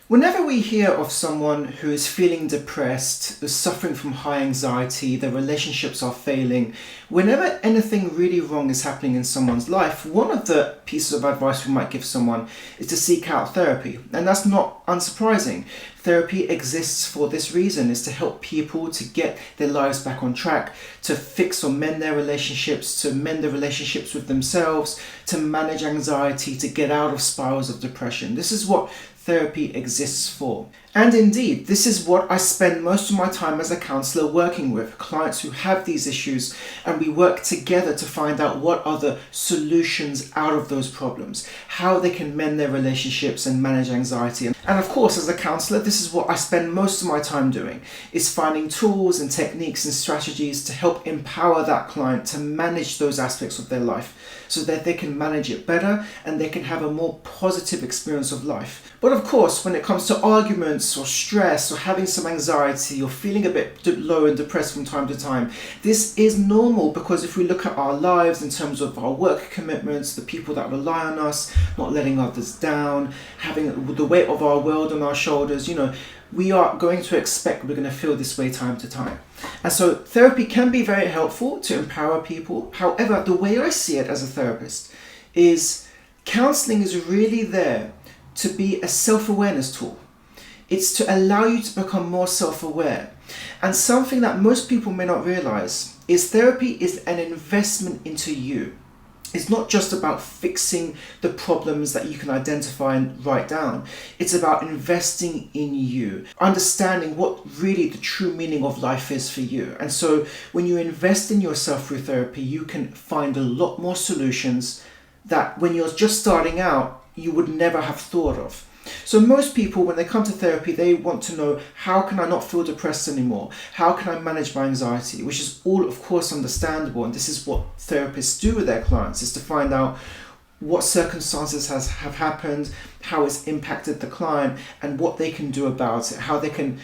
Whenever we hear of someone who is feeling depressed, is suffering from high anxiety, their relationships are failing, whenever anything really wrong is happening in someone's life, one of the pieces of advice we might give someone is to seek out therapy. And that's not unsurprising. Therapy exists for this reason, is to help people to get their lives back on track, to fix or mend their relationships, to mend the relationships with themselves, to manage anxiety, to get out of spirals of depression. This is what therapy exists for. And indeed, this is what I spend most of my time as a counsellor working with clients who have these issues, and we work together to find out what are the solutions out of those problems, how they can mend their relationships and manage anxiety. And of course, as a counsellor, this is what I spend most of my time doing, is finding tools and techniques and strategies to help empower that client to manage those aspects of their life so that they can manage it better and they can have a more positive experience of life. But of course, when it comes to arguments or stress or having some anxiety or feeling a bit low and depressed from time to time, this is normal, because if we look at our lives in terms of our work commitments, the people that rely on us, not letting others down, having the weight of our world on our shoulders, we are going to expect we're going to feel this way time to time. And so therapy can be very helpful to empower people. However, the way I see it as a therapist is counseling is really there to be a self-awareness tool. It's to allow you to become more self-aware. And something that most people may not realize is therapy is an investment into you. It's not just about fixing the problems that you can identify and write down. It's about investing in you, understanding what really the true meaning of life is for you. And so when you invest in yourself through therapy, you can find a lot more solutions that when you're just starting out, you would never have thought of. So most people, when they come to therapy, they want to know, how can I not feel depressed anymore? How can I manage my anxiety? Which is all, of course, understandable. And this is what therapists do with their clients, is to find out what circumstances have happened, how it's impacted the client, and what they can do about it, how they can,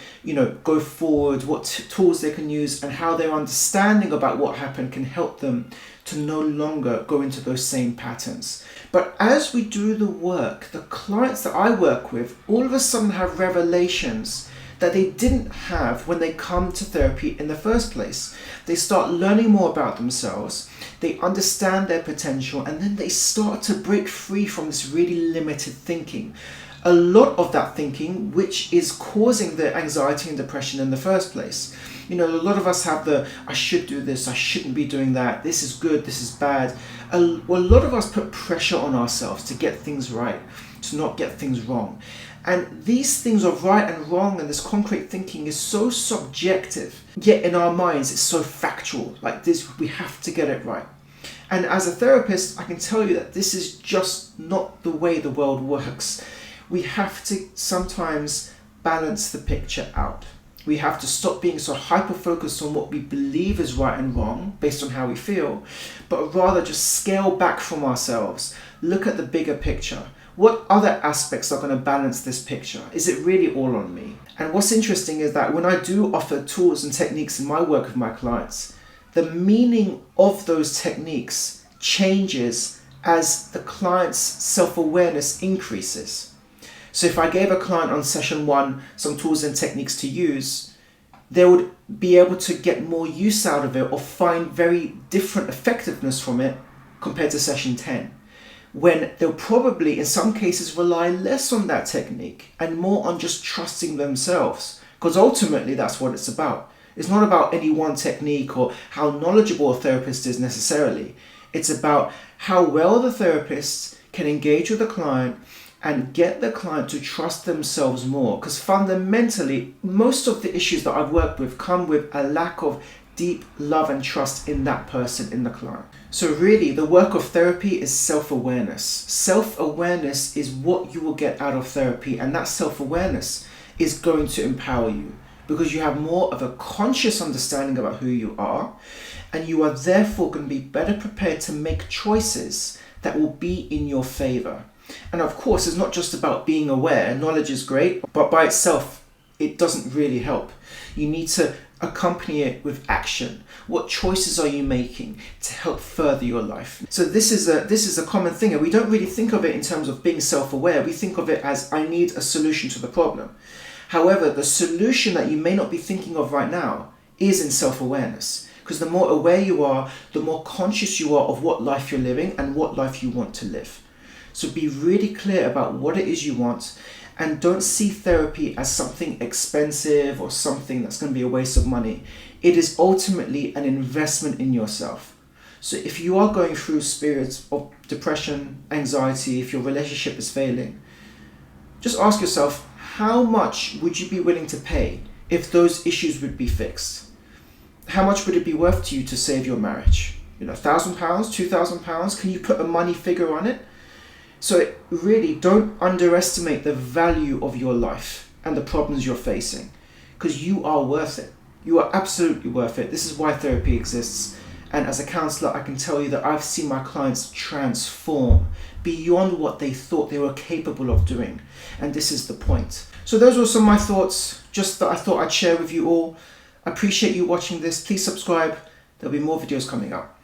go forward, what tools they can use, and how their understanding about what happened can help them to no longer go into those same patterns. But as we do the work, the clients that I work with all of a sudden have revelations that they didn't have when they come to therapy in the first place. They start learning more about themselves, they understand their potential, and then they start to break free from this really limited thinking. A lot of that thinking which is causing the anxiety and depression in the first place. A lot of us have I should do this, I shouldn't be doing that, this is good, this is bad. A lot of us put pressure on ourselves to get things right, to not get things wrong. And these things of right and wrong and this concrete thinking is so subjective, yet in our minds it's so factual. Like this, we have to get it right. And as a therapist, I can tell you that this is just not the way the world works. We have to sometimes balance the picture out. We have to stop being so hyper-focused on what we believe is right and wrong based on how we feel, but rather just scale back from ourselves, look at the bigger picture. What other aspects are going to balance this picture? Is it really all on me? And what's interesting is that when I do offer tools and techniques in my work with my clients, the meaning of those techniques changes as the client's self-awareness increases. So if I gave a client on session 1 some tools and techniques to use, they would be able to get more use out of it or find very different effectiveness from it compared to session 10. When they'll probably, in some cases, rely less on that technique and more on just trusting themselves. Because ultimately, that's what it's about. It's not about any one technique or how knowledgeable a therapist is necessarily. It's about how well the therapist can engage with the client and get the client to trust themselves more. Because fundamentally, most of the issues that I've worked with come with a lack of deep love and trust in that person, in the client. So really, the work of therapy is self-awareness. Self-awareness is what you will get out of therapy, and that self-awareness is going to empower you because you have more of a conscious understanding about who you are, and you are therefore going to be better prepared to make choices that will be in your favor. And of course, it's not just about being aware. Knowledge is great, but by itself, it doesn't really help. You need to accompany it with action. What choices are you making to help further your life? So this is a common thing, and we don't really think of it in terms of being self-aware. We think of it as, I need a solution to the problem. However, the solution that you may not be thinking of right now is in self-awareness. Because the more aware you are, the more conscious you are of what life you're living and what life you want to live. So be really clear about what it is you want, and don't see therapy as something expensive or something that's going to be a waste of money. It is ultimately an investment in yourself. So if you are going through periods of depression, anxiety, if your relationship is failing, just ask yourself, how much would you be willing to pay if those issues would be fixed? How much would it be worth to you to save your marriage? £1,000, £2,000? Can you put a money figure on it? So really, don't underestimate the value of your life and the problems you're facing, because you are worth it. You are absolutely worth it. This is why therapy exists. And as a counselor, I can tell you that I've seen my clients transform beyond what they thought they were capable of doing. And this is the point. So those were some of my thoughts, just that I thought I'd share with you all. I appreciate you watching this. Please subscribe. There'll be more videos coming up.